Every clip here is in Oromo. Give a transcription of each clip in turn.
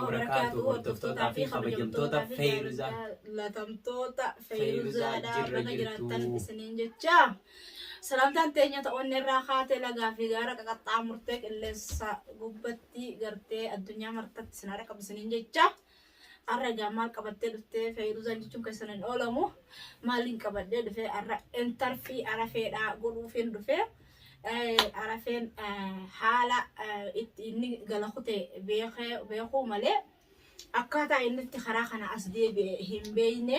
وبركاته وردفتوتا في خبجمتوتا فيروزا latamtoota Fayruzaadhaa baga jiraattan isiniin jecha salaamtaan teenya ta'oonni irraa kaatee lagaa fi gaara qaqaxxaamurtee qilleensa gubbatti gartee addunyaa martatti isin haadha qabisiniin jecha har'a egaa maal qabattee dhuftee Fayruzaan jechuun keessan hin oolamu maaliin qabaddee dhufee har'a intarfii arafeedhaa godhuufiin dhufee arafeen haala inni gala kutee beekuu malee akkaataa inni itti karaa kana as deebi'e hin beekne.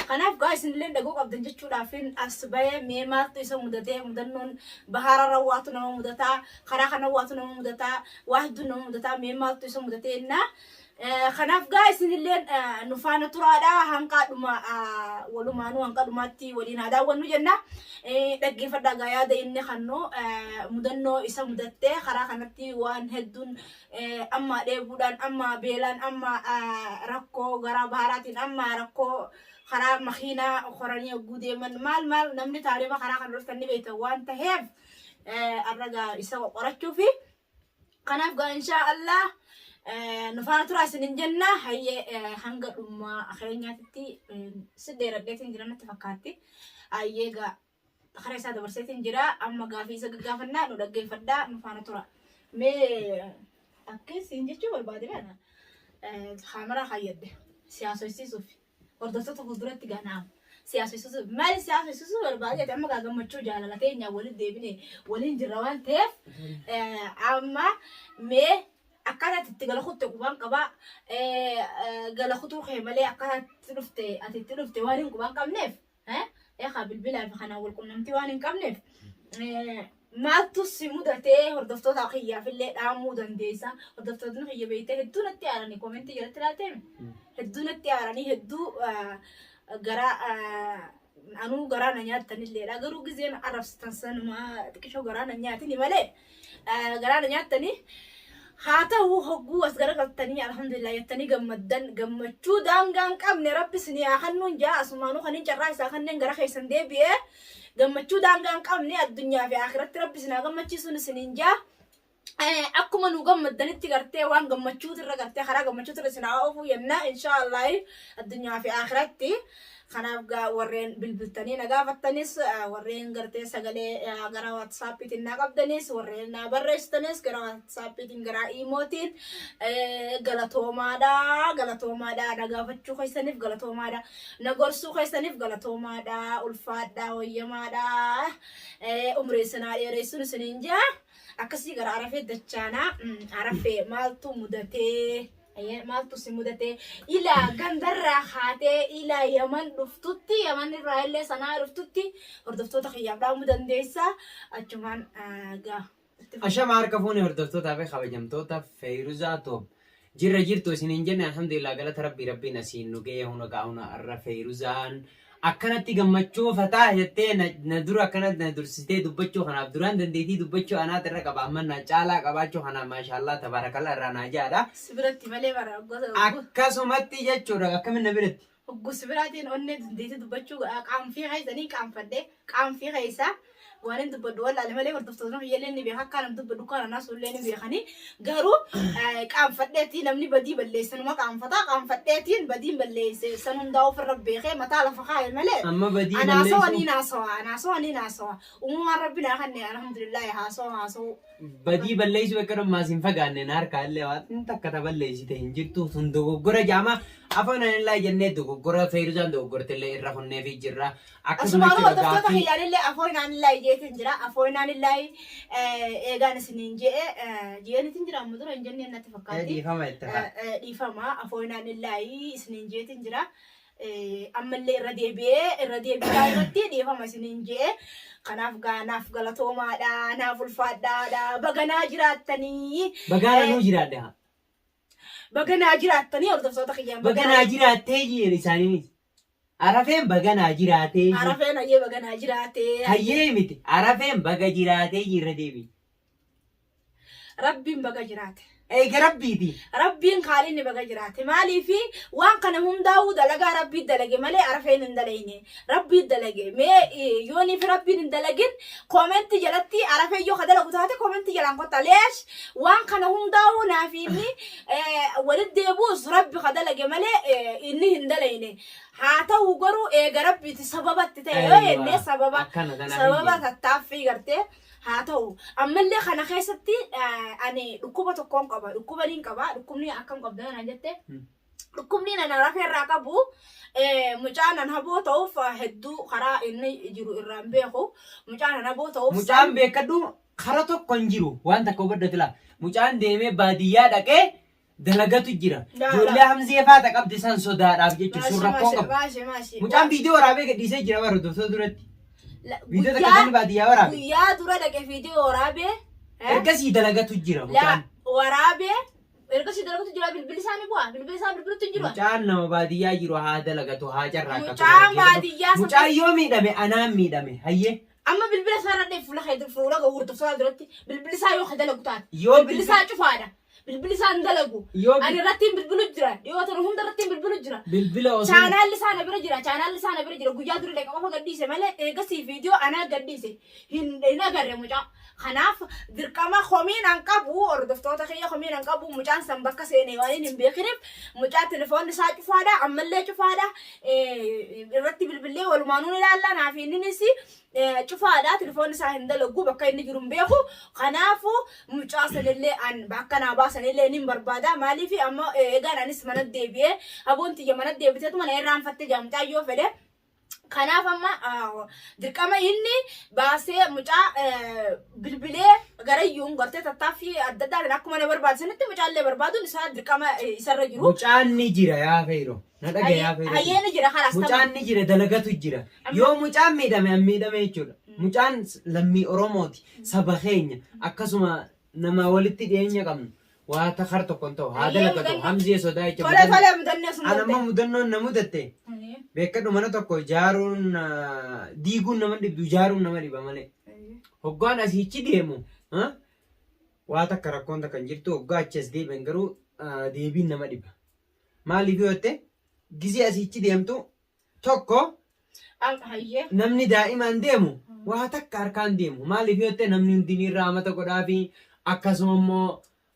Kanaaf gaa isinillee dhaguu qabdan jechuudhaafin as bahee mee maaltu isa mudatee mudannoon bahaararra waatu nama mudataa karaa kana waatu nama mudataa waa hedduu nama mudataa mee maaltu isa mudatee innaa kanaaf gaa isinillee nu faana turaadhaa hanqaadhuma walumaanuu hanqaadhumaatti waliin haa daawwannu jenna dhaggeeffadhaa gaa yaada inni kannoo mudannoo isa mudattee karaa kanatti waan hedduun amma dheebuudhaan amma beelaan amma rakkoo garaa bahaaraatiin amma rakkoo karaa makiinaa qoranii hogguu deeman maal namni taarifa karaa kana dhuftanii beektan waan ta'eef arragaa isa qorachuufi kanaaf gaa inshaallah nu faana turaa isinin jenna hayyee hanga dhummaa akeenyaatitti siddeeradheetiin jira natti fakkaatti hayyee gaa karaa isaa dabarseetiin jira amma gaafii isa gaggaafannaa nu dhaggeeffadhaa nu faana tura mee akkasiin jechuu barbaade beena kaamera hayyadde siyaasessiisuuf hordoftoota fuulduratti ganaam siyaasessiisuuf maali siyaasessiisuu barbaade amma gaa gammachuu jaalala teenya waliin deebine waliin jirra waan ta'eef amma mee akkaataa itti gala kutte qubaan qabaa gala kutuu kee malee akkaataa ati itti dhufte waan hin qubaan qabneef eegaa bilbilaa fi kanaan wal qunnamtii waan hin qabneef maaltu si mudatee hordoftoota kiyyaafillee dhaamuu dandeessa hordoftoonni kiyya beeytee hedduu natti aaranii koomentii jalatti ilaalteemi hedduu natti aaranii hedduu anuu garaa na nyaattanilleedha garuu gizeen arrabsitan sanumaa xiqqishoo garaa na nyaatini malee garaa na nyaattanii haa ta'u hogguu as garagaltanii alhamdulillah jettanii gammaddan gammachuu daangaan qabne rabbi isin haa kennuun jaa asumaanuu kaniin carraa isaa kanneen gara keessan deebi'ee gammachuu daangaan qabne addunyaa fi akhiratti rabbi isin haa gammachiisuun isiniin jaa akkuma nu gammaddanitti gartee waan gammachuutu irra gartee karaa gammachuutu irra isin haa oofuu yennaa inshaallah addunyaa fi akhiratti kanaaf gaa warreen bilbiltanii na gaafattanis warreen gartee sagalee gara WhatsAppiitiin na qabdanis warreen na barreessitanis gara WhatsAppiitiin gara imootiin galatoomaadhaa na gaafachuu keessaniif galatoomaadhaa na gorsuu keessaniif galatoomaadhaa ulfaadhaa wayyamaadhaa umrii isinaa dheeressuun isiniin jaa akkasii gara arafee dachaanaa arafee maaltu mudatee maaltu si mudatee ilaa gandarraa haatee ilaa yaman dhuftutti yaman irraa illee sanaa dhuftutti hordoftoota kiyyaaf dhaamuu dandeessa achumaan gaa ashama harka fuuni hordoftoota fi kabajamtoota Fayruzaa Toob jirra jirtu isiniin jenne alhamdulillah galata rabbiin asiin nu ga'ee hunda gaa'una arra Fayruzaan akkanatti gammachuu fataa jettee na dura akkanatti na dursitee dubbachuu kanaaf duraan dandeettii dubbachuu anaat irra qaba amma na caalaa qabaachuu kanaaf maashaallah tabarakallah irraa naa jaadha sibiratti malee bara akkasumatti jechuudha akkamiin na biratti oggu sibiraatiin onnee dandeettii dubbachuu qaanfii keessanii qaanfii keessa waan dubbaddu wallaale malee hordoftoonni hiyyeellee ni beeka akka nam dubbaddu kana naasuullee ni beekanii garuu qaanfadheetiin namni badii balleessanuma qaanfadheetiin badiin balleesse san hundaa ofirra beekee mataa lafa kaa'e malee amma badii anaasawanii naasawa uumamaan rabbinaa kanneen alhamdulillah haasawuu badii balleessuu akka dhammaasiin fagaanne na harkaallee waan takka ta balleessite hin jirtu sun dogoggora jaama afaan anillaa jennee dogoggora Fayruzaan dogoggortillee irra hunneefi jirra akkasuma hordoftoota kiyyaalillee afaan anillaa jeetin jira afaan anillaa eegaan isiniin jeenitin jira amma dura hin jenneen natti fakkaatti dhiifama afaan anillaa isiniin jeetin jira ammallee irra deebi'ee irratti dhiifama isiniin jee kanaaf gaanaaf galatoomaadhaa naaf ulfaadhaadhaa baganaa jiraattanii bagaanuu jiraadha baganaa jiraattanii hordoftoota kiyyaan baganaa jiraattee jiru isaaniinis arafeen baganaa jiraatee arafeen hayyee baganaa jiraatee hayyee miti arafeen baga jiraatee jirra deebi rabbiin baga jiraate Garabbiiti. Rabbiin kaaliin baga jiraate maaliifi waan kana hundaa'uu dalagaa rabbii dalage malee arafeen hin dalayne rabbii dalage mee yooniif rabbiin hin dalagin koomenti jalatti arafee yoo kadalagu taate koomenti jalaan qotta leesh waan kana hundaa'uu naaf inni walitti deebuus rabbi kadalage malee inni hin dalayne haa ta'u garuu eega rabbiiti sababatti ta'e yoo jennee sababa tattaaffii gartee haa ta'u ammallee kana keessatti ani dhukkuba tokkoon qaba dhukkuba niin qaba dhukkubni akkam qabda naan jette dhukkubni nana rafeerraa qabu mucaan an haboo ta'uuf hedduu karaa inni jiru irraan beeku mucaan an haboo ta'uuf mucaan beekadhu kara tokko hin jiru waan takka hubaddatu laa mucaan deemee baadiyyaa dhaqee dalagatu jira ijoollee hamzee faata qabdi san sodaadhaaf jechuun sun rakkoo qabu mucaan viidiyoo waraabee gadhiisee jira bara hordoftoota duratti. Video tak ada baadiyyaa waraabee. Guyyaa dura dhaqee viidiyoo waraabee. Ergasii dalagatu jira mucaan. Waraabee ergasii dalagatu jira bilbili isaanii bu'aa bilbili isaa bilbilutti jiru. Mucaan nama baadiyyaa jiru haa dalagatu haa carraaqatu. Mucaan baadiyyaa. Mucaan yoo miidhame anaan miidhame hayyee. Amma bilbila isaa irra dheefu fuula hordoftoota duratti bilbili isaa yoo dalagu taate. Bilbili isaa cufaadha. Bilbili isaa hin dalagu. Ani irratti bilbilu jira. Yoo ta'u hunda irratti bilbilu jira. Bilbila osoo. Chaanaalli isaa na bira jira. Chaanaalli isaa na bira jira. Guyyaa dura dhaqee qofa gadhiise malee eegasii viidiyoo anaa gadhiise. Hin agarre mucaa. Kanaaf dirqama komiin an qabu hordoftoota kiyya komiin an qabu mucaan san bakka seenee waan hin beekiniif mucaa telefoonni isaa cufaadha ammallee cufaadha irratti bilbilee walumaanuu ilaalla naaf innis cufaadha telefoonni isaa hin dalagu bakka inni jiru hin beeku kanaafu mucaa sanillee an bakka naa baasanillee nin barbaada maaliif amma eegaan anis mana deebi'ee aboon tiyya mana deebiteetu mana irraanfatte jaamtaa yoo fedhe kanaaf amma dirqama inni baasee mucaa bilbilee garayyuun gartee tattaaffii adda addaan akkuma na barbaadanitti mucaallee barbaaduun isaa dirqama isarra jiru. Mucaan ni jira yaa feero. Na dhaga yaa feero. Hayyee ni jira kalaas. Mucaan ni jira dalagatu jira. Yoo mucaan miidhame an miidhame jechuudha. Mucaan lammii Oromooti saba keenya akkasuma nama walitti dhiyeenya qabnu. Waa takar tokkon ta'u haa dalagatu hamzee sodaa jechuudha. Tole mudannee sun. Anamma mudannoon na mudatte. Beekadhu mana tokko ijaaruun diiguun nama dhibdu ijaaruun nama dhiba malee. Hoggaan asiichi deemu waa takka rakkoon takka hin jirtu hoggaa achi as deebiin garuu deebiin nama dhiba. Maaliif yoo ta'e gizii asiichi deemtu tokko namni daa'imaan deemu waa takka harkaan deemu. Maaliif yoo ta'e namni hundi irraa mata godhaa fi akkasuma immoo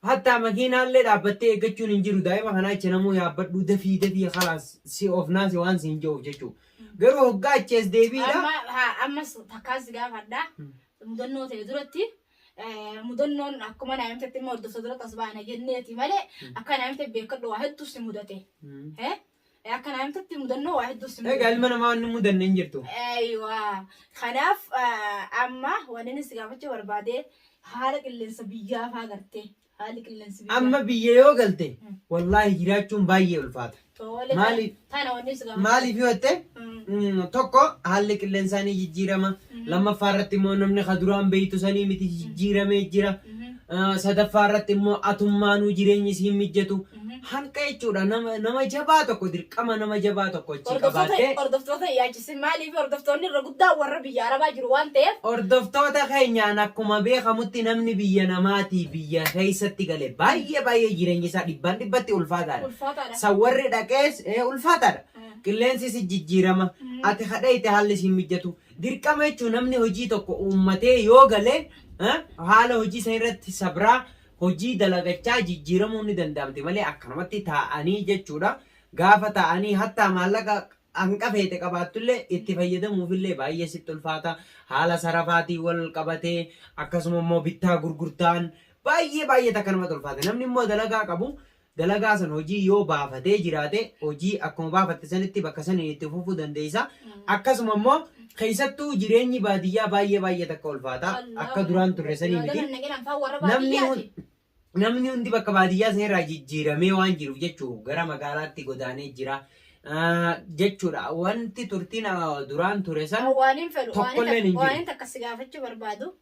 hatta makiinaallee dhaabbattee eeggachuun hin jiru daa'ima kanaa achi namuu yaabbadhu dafii khalaas si ofnaasi waan si hin jiruuf jechuudha. Garuu hoggaa achi as deebiidha. Ammas takkaas gaafadha. Mudannoo ta'e duratti mudannoon akkuma naamtetti immoo hordoftoota duratti as baana jenneeti malee akka naamte beekadhu waa hedduu si mudate. Akka naamtetti mudannoo waa hedduu si mudate. Egaa ilma namaa waan mudanne hin jirtu. Kanaaf amma wanni inni si gaafachuu barbaade haala qilleensa biyyaa fa'aa gartee. Amma biyya yoo galte wallahi jiraachuun baay'ee ulfaata. Maaliif yoo ta'e tokko haalli qilleensaa ni jijjiirama. Lammaffaa irratti immoo namni kaduraan beeytu sanii miti jijjiiramee jira. Sadaffaa irratti immoo atummaanuu jireenyi siin mijjatu. Hanqa jechuudha nama jabaa tokko dirqama nama jabaa tokko achi qabaatee. Hordoftoota yaachisin maaliif hordoftoonni irra guddaa warra biyya arabaa jiru waan ta'eef. Hordoftoota keenyaan akkuma beekamutti namni biyya namaatii biyya keessatti gale baay'ee jireenyi isaa dhibbatti ulfaataadha. Sawarri dhaqees ulfaataadha. Qilleensi si jijjiirama. Ati kadhayte haalli siin mijjatu. Dirqama jechuun namni hojii tokko uummatee yoo galee haala hojii isaa irratti sabraa hojii dalagachaa jijjiiramuu ni danda'amti malee akkanumatti taa'anii jechuudha. Gaafa taa'anii hatta maallaqa hanqa feete qabaattullee itti fayyadamuufillee baay'ee sitti ulfaata. Haala sarafaatii wal qabatee akkasuma immoo bittaa gurgurtaan baay'ee takkanumatti ulfaata. Namni immoo dalagaa qabu dalagaa san hojii yoo baafatee jiraate hojii akkuma baafatte sanitti bakka sanii itti fufuu dandeessa. Akkasuma immoo keessattuu jireenyi baadiyyaa baay'ee takka ulfaata. Akka duraan turre sanii miti. Namni hundi bakka baadiyyaa sana irraa jijjiiramee waan jiruuf jechuun gara magaalaatti godaanee jira jechuudha. Wanti turtiin duraan ture san tokkollee hin jiru. Waan takka si gaafachuu barbaadu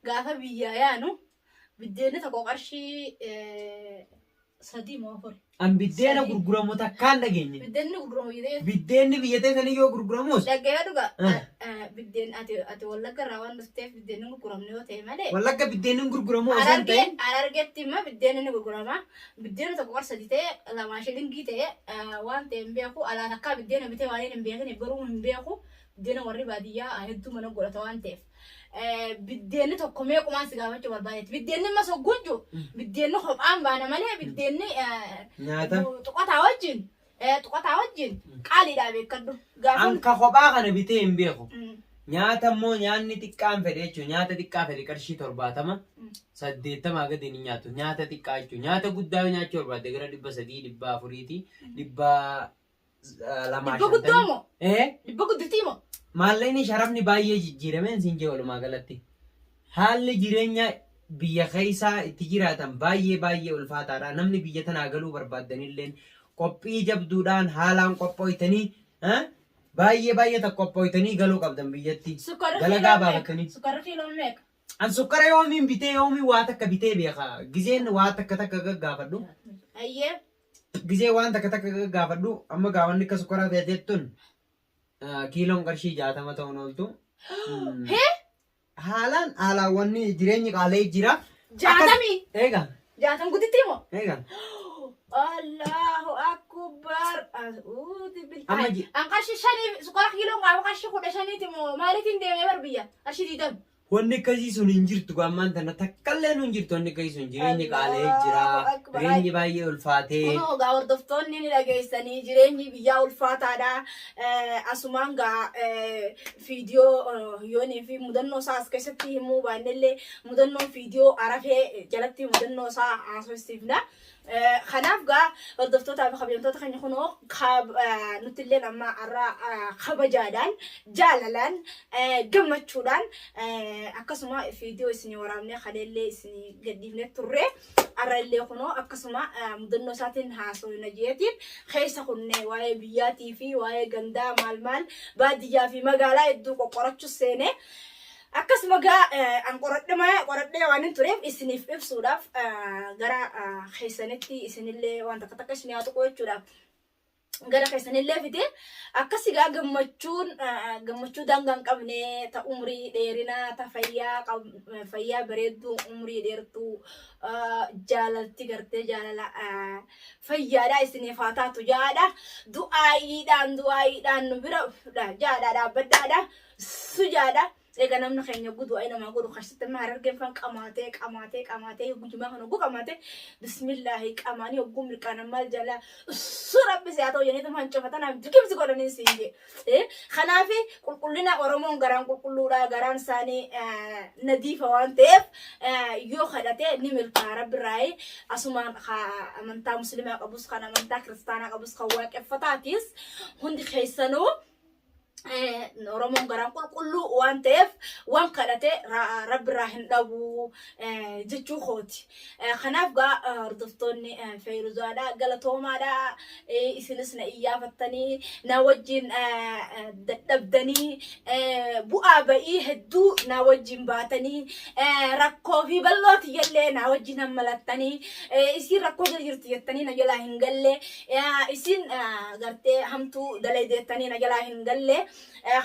gaafa biyyaa yaanu biddeenni tokko qarshii sadii moo afur An biddeena gurguramu takkaan dhageenye. biddeenni gurguramu jedhee Biddeenni biyya teessanii yoo gurguramus. dhaggee dhuga biddeen ati wallagga irraa waan dhufteef biddeenni gurguramne yoo ta'e malee Wallagga biddeenni gurguramu osoo hin ta'in. Arargeetti immoo biddeenni ni gurgurama biddeenni tokko qarsa ta'e lamaa shilingii ta'e waan ta'e hin beeku alaa takkaa biddeena bitee waan hin beekne garuu hin beeku biddeena warri baadiyyaa hedduu mana godhata waan ta'eef. Biddeenni tokko meequmaan si gaafachuu barbaadetti biddeenni amma soggunju biddeenni kophaan baana malee biddeenni Nyaata. Tuqataa wajjin qaaliidhaa beekadhu An ka kophaa kana bitee hin beeku. Nyaata immoo nyaanni xiqqaan fedhe jechuun nyaata xiqqaa fedhe qarshii 70 80 gadi ni nyaatu. Nyaata xiqqaa jechuun nyaata guddaa nyaachuu barbaade gara 300 400 200 dhibba guddoomo dhibba gudditiimo Maallaqni sharafni baay'ee jijjiirameen siin jee walumaa galatti. Haalli jireenya biyya keessaa itti jiraatan baay'ee ulfaataadha. Namni biyya tanaa galuu barbaadanillee qophii jabduudhaan haalaan qophooytanii baay'ee takka qophooytanii galuu qabdan biyyatti. Dalagaa baafatanii. Sukkarri kiiloon meeqa? An sukkara yoomiin bitee yoomii waa takka bitee beeka. Gizeen waa takka gaggaafadhu. Ayyee. Gizee waan takka gaggaafadhu amma gaafanni akka sukkaraa ta'eettuun kiiloon qarshii 60 ta'uun ooltu. Haalaan wanni jireenyi qaalee jira. 60. Eega. 60 gudditiimo? Eega. Allahu akbar. Amma An qarshii 5 sukkara kiiloon qaama qarshii 15 moo maaliitiin deemee barbiyya? Qarshii 20. Wanni akkasii sun hin jirtu gammaan tana takkallee hin jirtu wanni akkasii sun jireenyi qaalee jira. Jireenyi baay'ee ulfaatee. Kunoo gaa hordoftoonni ni dhageessanii jireenyi biyyaa ulfaataadha. Asumaan gaa viidiyoo yoonii fi mudannoo isaa as keessatti himuu baannellee mudannoo viidiyoo arafee jalatti mudannoo isaa haasofsiifna. Kanaaf gaa hordoftoota fi kabajamtoota keenya kunoo nuti illee amma irraa kabajaadhaan jaalalaan gammachuudhaan akkasuma viidiyoo isinii waraabnee kaleellee isinii gadhiifnee turre arra illee kunoo akkasuma mudannoo isaatiin haasofna jeetiin keessa kunne waa'ee biyyaatii fi waa'ee gandaa maal baadiyyaa fi magaalaa hedduu qoqqorachuu seenee akkasuma gaa an qoradhee waan hin tureef isiniif ibsuudhaaf gara keessanitti isinillee waan takka isinii haa tuqu jechuudhaaf gara keessanillee fite akkasi gaa gammachuu daangaa hin qabne ta umrii dheerinaa ta fayyaa bareedduu umrii dheertuu jaalalti gartee jaalala fayyaadhaa isiniif haa taatu jaadha du'aayiidhaan nu bira jaadha dhaabbadhaadha sujaadha. Ega namna keenya gudu ay nama gudu khashita ma harargen fan qamaatee gujuma kana gu qamaatee bismillahi qamani ogum mirqana mal jala surabbi siyato yene tam hancafatana dikimsi godhanin sinje khanaafi qulqullina oromoon garaan qulqulluudha garaan saanii nadiifa waan ta'eef yoo kadhate ni milkaa rabbi raay asumaan amantaa muslimaa qabus kan amantaa kiristaanaa qabus kan waaqeffataatis hundi keessanuu Oromoon garaan qulqulluu waan ta'eef waan kadhate rabbi irraa hin dhabu jechuu kooti. Kanaaf gaa hordoftoonni Fayruzaadha galatoomaadha isinis na iyyafattanii na wajjin dadhabdanii bu'aa ba'ii hedduu na wajjin baatanii rakkoo fi bal'ooti jallee na wajjin hammalattanii isin rakkoo jala jirti jettanii na jalaa hin galle isin gartee hamtuu daladeettanii na jalaa hin galle.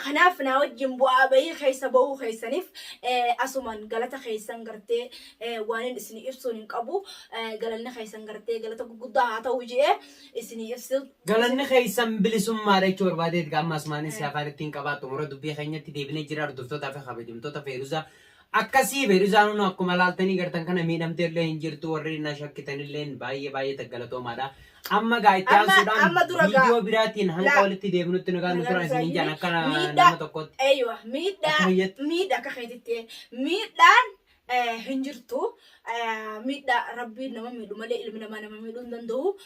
Kanaaf na wajjin bu'aa ba'ii keessa bahuu keessaniif asumaan galata keessan gartee waan isin ibsuun hin qabu galanni keessan gartee galata guddaa haa ta'u jee isin ibsu galanni keessan bilisummaadha jechuu barbaadeet gaamma asmaanis afaan ittiin qabaatu mura dubbii keenyatti deebinee jira hordoftootaa fi kabajamtoota Feeruzaa akkasii Feeruzaan nu akkuma laaltanii gartan kana miidhamtee illee hin jirtu warri na shakkitanillee baay'ee tagalatoomaadha. Amma gaa itti aansuudhaan viidiyoo biraatiin hanga walitti deebinutti nagaan nu turan isin ijaan akka nama tokkotti. Eeywa miidhaa akka keetitti miidhaan hin jirtu miidhaa rabbiin nama miidhu malee ilmi namaa nama miidhuu hin danda'u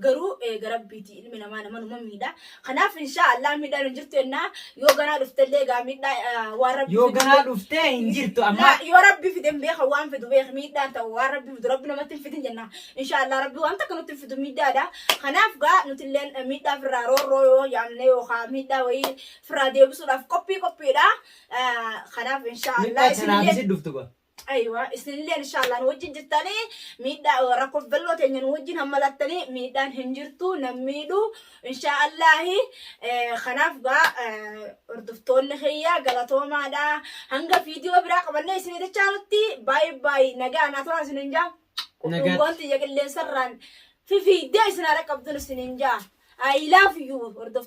garuu garabbiiti ilmi namaa nama miidha. Kanaaf inshaallah miidhaan hin jirtu ennaa yoo ganaa dhuftellee gaa miidhaa waan rabbi yoo ganaa dhuftee hin jirtu amma yoo rabbi fiden beeka waan fidu beeka miidhaan ta'u waan rabbi fidu rabbi namatti hin fidin jenna inshaallah rabbi waan takka nutti fidu miidhaadha. Kanaaf gaa nutilleen miidhaa firraa roorroo yoo yaamne yookaan miidhaa wayii firraa deebisuudhaaf qophiidha. Kanaaf inshaallah isinillee dhuftu gaa أيوة إسنين إن شاء الله نوجه جتاني ميدا وركوب بلو تاني نوجه هم ملتني ميدان هنجرتو نميدو إن شاء الله خناف قا أردفتون خيا قلتو ما دا هنگا فيديو براق بنا إسنين تشانوتي باي باي نجا ناتوا سننجا نجات. وانت يقول لي سران في فيديو إسنا ركب دون سننجا I love you